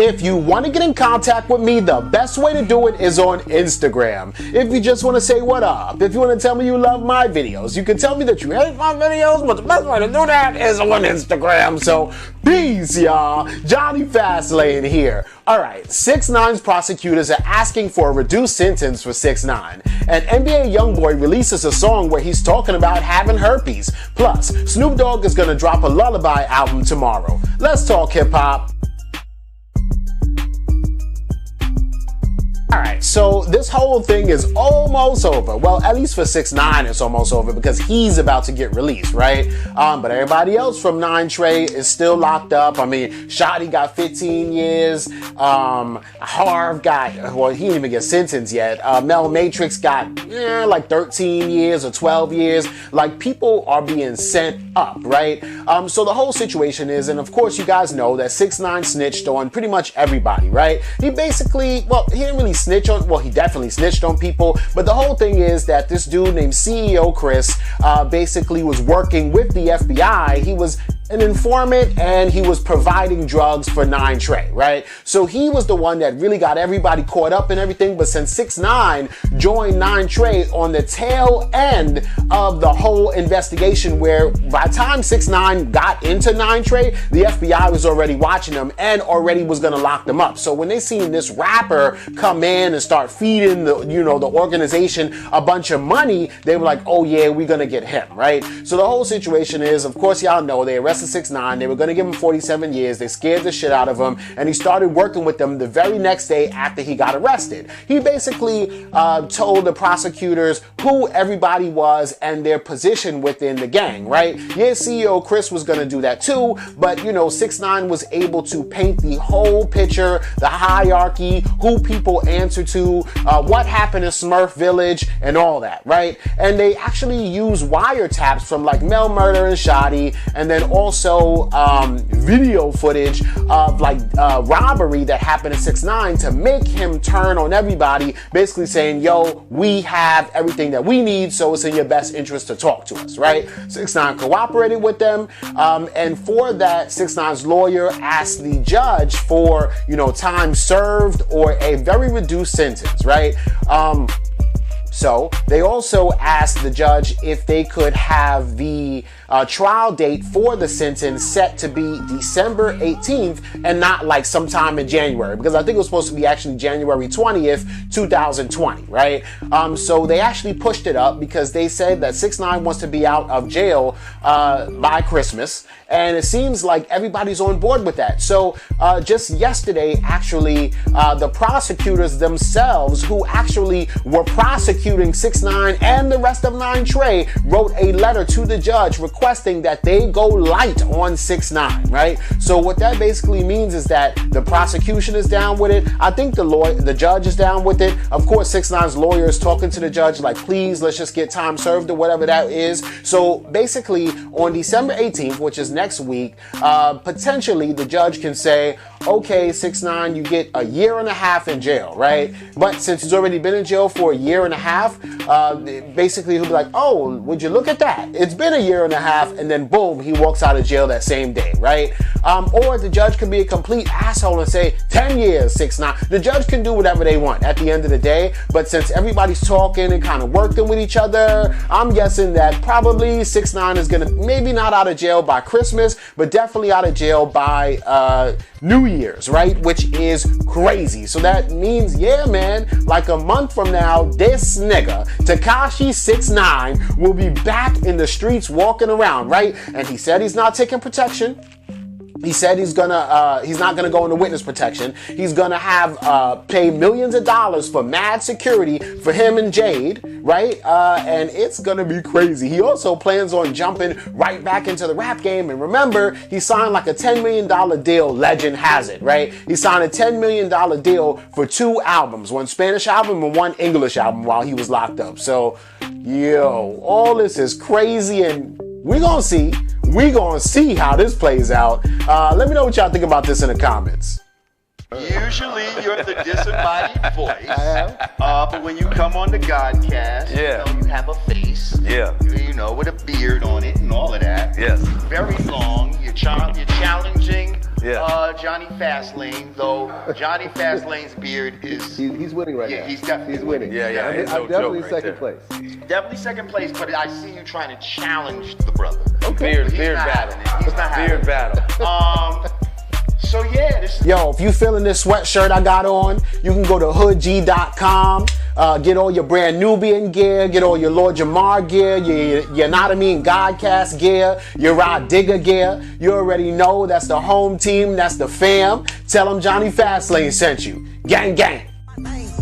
If you want to get in contact with me, the best way to do it is on Instagram. If you just want to say what up, if you want to tell me you love my videos, you can tell me that you hate my videos, but the best way to do that is on Instagram. So, peace, y'all. Jonny Fastlane here. Alright, 6ix9ine's prosecutors are asking for a reduced sentence for 6ix9ine. And NBA YoungBoy releases a song where he's talking about having herpes. Plus, Snoop Dogg is going to drop a lullaby album tomorrow. Let's talk hip-hop. Alright, so this whole thing is almost over. Well, at least for 6ix9ine it's almost over because he's about to get released, right? But everybody else from 9 Trey is still locked up. I mean, Shotty got 15 years. Harv got, well, he didn't even get sentenced yet. Mel Matrix got like 13 years or 12 years. Like, people are being sent up, right? So the whole situation is, and of course you guys know that 6ix9ine snitched on pretty much everybody, right? He basically, well, he didn't really snitch on, well, he definitely snitched on people, but the whole thing is that this dude named CEO Chris basically was working with the FBI. He was an informant and he was providing drugs for 9 Trey, right? So he was the one that really got everybody caught up and everything, but since 6ix9ine joined 9 Trey on the tail end of the whole investigation, where by the time 6ix9ine got into 9 Trey, the FBI was already watching them and already was gonna lock them up. So when they seen this rapper come in and start feeding the, you know, the organization a bunch of money, they were like, oh yeah, we're gonna get him, right? So the whole situation is, of course, y'all know they arrested 6ix9ine. They were going to give him 47 years. They scared the shit out of him, and he started working with them the very next day after he got arrested. He basically told the prosecutors who everybody was and their position within the gang, right? Yeah, CEO Chris was going to do that too, but you know, 6ix9ine was able to paint the whole picture, the hierarchy, who people answer to, what happened in Smurf Village, and all that, right? And they actually use wiretaps from like Mel Murder and Shotty, and then also video footage of like robbery that happened at 6ix9ine to make him turn on everybody, basically saying, yo, we have everything that we need, so it's in your best interest to talk to us, right? 6ix9ine cooperated with them, and for that, 6ix9ine's lawyer asked the judge for, you know, time served or a very reduced sentence, right? So they also asked the judge if they could have the trial date for the sentence set to be December 18th and not like sometime in January, because I think it was supposed to be actually January 20th, 2020, right? So they actually pushed it up because they said that 6ix9ine wants to be out of jail by Christmas, and it seems like everybody's on board with that. So just yesterday, actually, the prosecutors themselves, who actually were prosecuting 6ix9ine and the rest of 9 Trey, wrote a letter to the judge requesting that they go light on 6ix9ine, right? So what that basically means is that the prosecution is down with it. I think the judge is down with it. Of course, 6ix9ine's lawyer is talking to the judge like, please, let's just get time served or whatever that is. So basically, on December 18th, which is next week, potentially the judge can say, okay, 6ix9ine, you get a year and a half in jail, right? But since he's already been in jail for a year and a half, basically he'll be like, oh, would you look at that? It's been a year and a half, and then boom, he walks out of jail that same day, right? Or the judge could be a complete asshole and say 10 years, 6ix9ine. The judge can do whatever they want at the end of the day, but since everybody's talking and kind of working with each other, I'm guessing that probably 6ix9ine is gonna, maybe not out of jail by Christmas, but definitely out of jail by New Year's, right? Which is crazy. So that means, yeah, man, like a month from now, this nigga, Tekashi 6ix9ine, will be back in the streets walking around, right? And he said he's not taking protection. He said he's not gonna go into witness protection. He's gonna have pay millions of dollars for mad security for him and Jade, right? And it's gonna be crazy. He also plans on jumping right back into the rap game. And remember, he signed like a $10 million deal, legend has it, right? He signed a $10 million deal for 2 albums, one Spanish album and one English album while he was locked up. So, yo, all this is crazy, and we're gonna see. We're gonna see how this plays out. Let me know what y'all think about this in the comments. Usually you're the disembodied voice, but when you come on the Godcast, yeah, you know, you have a face, yeah, you know, with a beard on it and all of that. Yes. Very long. You're challenging Johnny Fastlane, though Johnny Fastlane's beard is... He's winning right now. Yeah, he's definitely winning. Yeah, I'm definitely second place. Definitely second place, but I see you trying to challenge the brother. Okay. Beard battle. He's not having Beard battle. So yeah, this is... Yo, if you feeling this sweatshirt I got on, you can go to hoodg.com, get all your brand Nubian gear, get all your Lord Jamar gear, your Not a Mean Godcast gear, your Rod Digger gear. You already know that's the home team, that's the fam. Tell them Johnny Fastlane sent you. Gang, gang.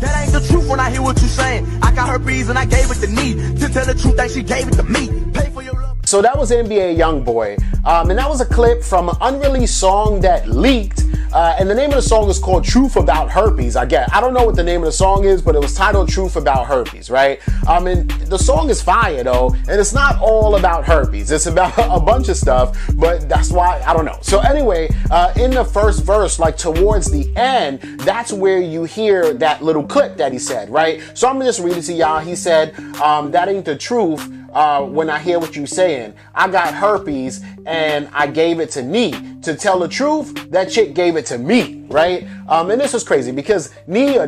That ain't the truth when I hear what you saying. I got herpes and I gave it to me. To tell the truth, that she gave it to me. Pay for your love. So that was NBA YoungBoy, and that was a clip from an unreleased song that leaked, and the name of the song is called Truth About Herpes, I guess. I don't know what the name of the song is, but it was titled Truth About Herpes, right? And the song is fire though, and it's not all about herpes. It's about a bunch of stuff, but that's why, I don't know. So anyway, in the first verse, like towards the end, that's where you hear that little clip that he said, right? So I'm gonna just read it to y'all. He said, that ain't the truth. When I hear what you saying, I got herpes and I gave it to Nee. To tell the truth, that chick gave it to me, right? And this was crazy because Nia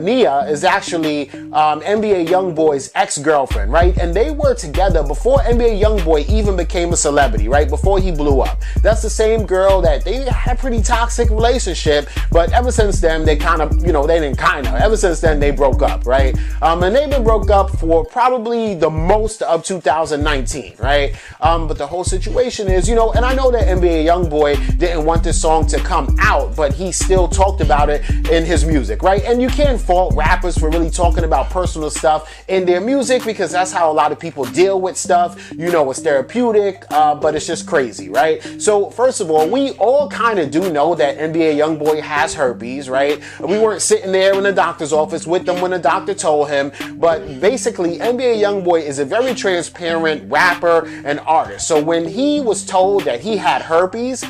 is actually NBA YoungBoy's ex-girlfriend, right? And they were together before NBA YoungBoy even became a celebrity, right? Before he blew up. That's the same girl that they had a pretty toxic relationship, but ever since then, they kind of, ever since then they broke up, right? And they've been broke up for probably the most of 2019, right? But the whole situation is, and I know that NBA YoungBoy didn't want this song to come out, but he still talked about it in his music, right? And you can't fault rappers for really talking about personal stuff in their music because that's how a lot of people deal with stuff. It's therapeutic, but it's just crazy, right? So first of all, we all kind of do know that NBA YoungBoy has herpes, right? We weren't sitting there in the doctor's office with them when the doctor told him, but basically NBA YoungBoy is a very transparent rapper and artist. So when he was told that he had herpes,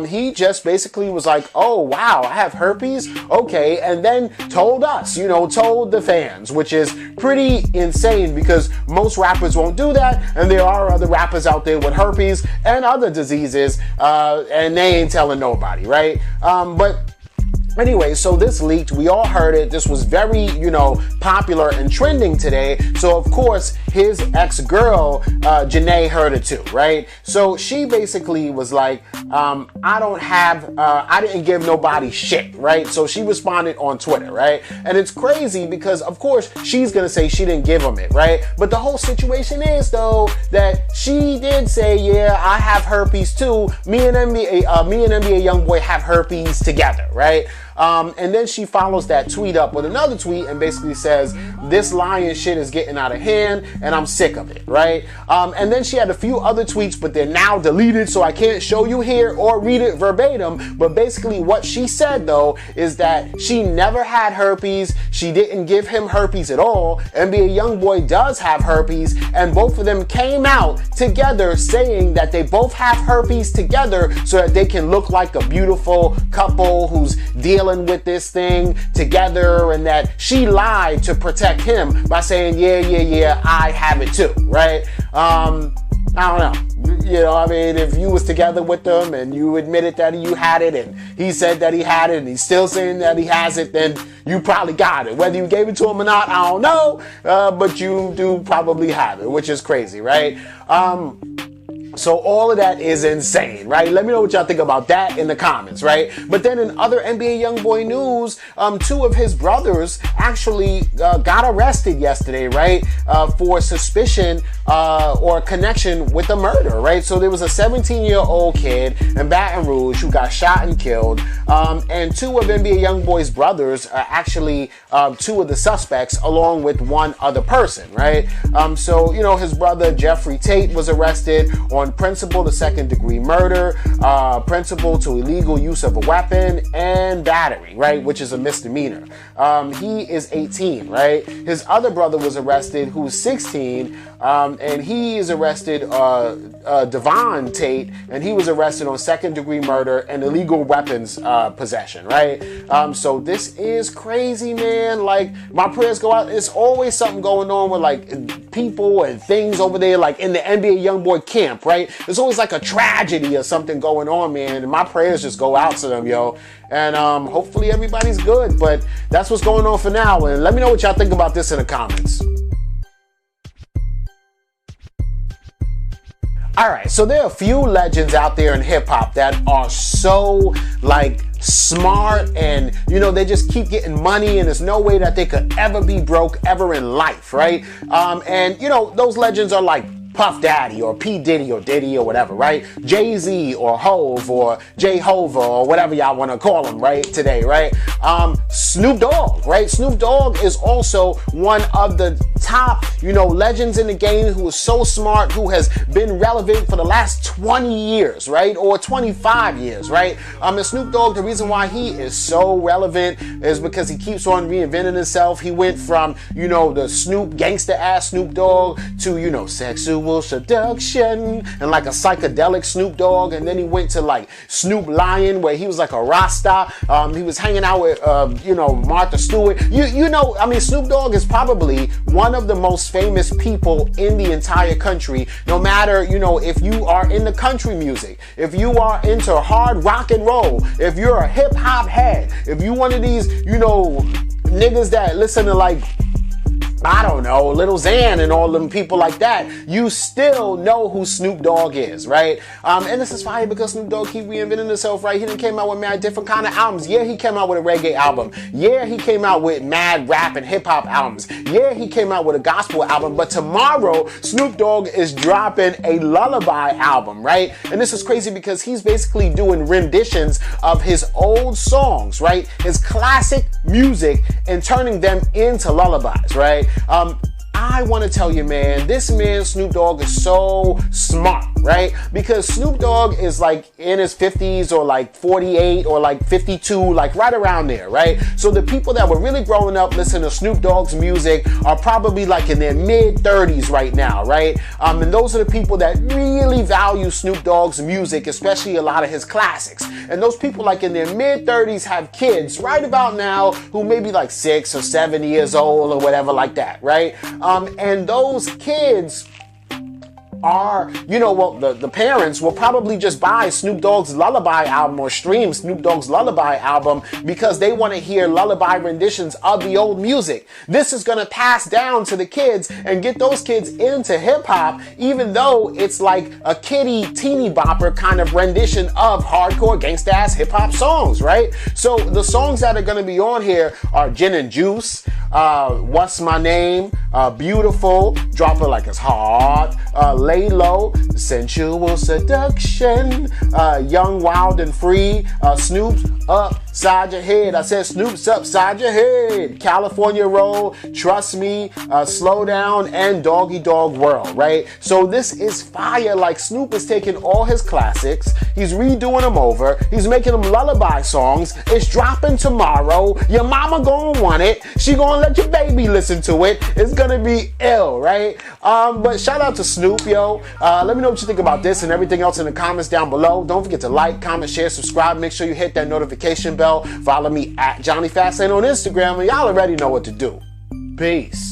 he just basically was like, oh wow, I have herpes, okay, and then told us, told the fans, which is pretty insane because most rappers won't do that, and there are other rappers out there with herpes and other diseases, and they ain't telling nobody, right? But anyway, so this leaked, we all heard it, this was very, popular and trending today, so of course his ex-girl, Janae, heard it too, right? So she basically was like, I didn't give nobody shit, right? So she responded on Twitter, right? And it's crazy because of course she's gonna say she didn't give him it, right? But the whole situation is though, that she did say, yeah, I have herpes too, me and NBA YoungBoy have herpes together, right? And then she follows that tweet up with another tweet and basically says, this lying shit is getting out of hand and I'm sick of it, right? And then she had a few other tweets, but they're now deleted, so I can't show you here or read it verbatim. But basically what she said though is that she never had herpes, she didn't give him herpes at all. NBA YoungBoy does have herpes, and both of them came out together saying that they both have herpes together so that they can look like a beautiful couple who's dealing with this thing together, and that she lied to protect him by saying, yeah, I have it too, right? I don't know. I mean, if you was together with them and you admitted that you had it and he said that he had it and he's still saying that he has it, then you probably got it. Whether you gave it to him or not, I don't know, but you do probably have it, which is crazy, right? So all of that is insane, right? Let me know what y'all think about that in the comments, right? But then in other NBA YoungBoy news, two of his brothers actually got arrested yesterday, right? For suspicion or connection with a murder, right? So there was a 17-year-old kid in Baton Rouge who got shot and killed, and two of NBA YoungBoy's brothers are actually two of the suspects along with one other person, right? So, his brother Jeffrey Tate was arrested on principal to second-degree murder, principal to illegal use of a weapon, and battery, right, which is a misdemeanor. He is 18, right? His other brother was arrested, who's 16, and he is arrested, Devon Tate, and he was arrested on second-degree murder and illegal weapons possession, right? So this is crazy, man. Like, my prayers go out. It's always something going on with, like, people and things over there, like, in the NBA YoungBoy camp, right? right? There's always like a tragedy or something going on, man, and my prayers just go out to them, yo. And hopefully everybody's good, but that's what's going on for now. And let me know what y'all think about this in the comments. All right, so there are a few legends out there in hip hop that are so like smart, and you know, they just keep getting money, and there's no way that they could ever be broke ever in life, right? And you know, those legends are like Puff Daddy or P. Diddy or Diddy or whatever, right? Jay-Z or Hove or J-Hova or whatever y'all want to call him, right, today, right? Snoop Dogg, right? Snoop Dogg is also one of the top, you know, legends in the game, who is so smart, who has been relevant for the last 20 years, right? Or 25 years, right? And Snoop Dogg, the reason why he is so relevant is because he keeps on reinventing himself. He went from, you know, the Snoop, gangster ass Snoop Dogg to, you know, sexual seduction and like a psychedelic Snoop Dogg, and then he went to like Snoop Lion, where he was like a Rasta. He was hanging out with you know, Martha Stewart. You know, I mean, Snoop Dogg is probably one of the most famous people in the entire country. No matter, you know, if you are into country music, if you are into hard rock and roll, if you're a hip hop head, if you one of these, you know, niggas that listen to like, I don't know, Lil Xan and all them people like that, you still know who Snoop Dogg is, right? And this is fire because Snoop Dogg keep reinventing himself, right? He done came out with mad different kind of albums. Yeah, he came out with a reggae album. Yeah, he came out with mad rap and hip hop albums. Yeah, he came out with a gospel album. But tomorrow, Snoop Dogg is dropping a lullaby album, right? And this is crazy because he's basically doing renditions of his old songs, right? His classic music, and turning them into lullabies, right? I want to tell you, man, this man Snoop Dogg is so smart, right? Because Snoop Dogg is like in his 50s or like 48 or like 52, like right around there, right? So the people that were really growing up listening to Snoop Dogg's music are probably like in their mid 30s right now, right? And those are the people that really value Snoop Dogg's music, especially a lot of his classics. And those people like in their mid 30s have kids right about now who may be like 6 or 7 years old or whatever like that, right? And those kids are, you know, well, the parents will probably just buy Snoop Dogg's Lullaby album or stream Snoop Dogg's Lullaby album because they want to hear lullaby renditions of the old music. This is going to pass down to the kids and get those kids into hip hop, even though it's like a kiddie teeny bopper kind of rendition of hardcore gangsta ass hip hop songs, right? So the songs that are going to be on here are Gin and Juice, What's My Name, Beautiful, Drop It Like It's Hot, Lay Low, Sensual Seduction, Young, Wild and Free, Snoop's Upside Your Head. I said Snoop's Upside Your Head, California Roll, Trust Me, Slow Down, and Doggy Dog World, right? So this is fire. Like, Snoop is taking all his classics, he's redoing them over, he's making them lullaby songs. It's dropping tomorrow. Your mama gonna want it. She gonna let your baby listen to it. It's gonna be ill, right? But shout out to Snoop, yo. Let me know what you think about this and everything else in the comments down below. Don't forget to like, comment, share, subscribe. Make sure you hit that notification bell. Follow me at Jonny Fastlane on Instagram, and y'all already know what to do. Peace.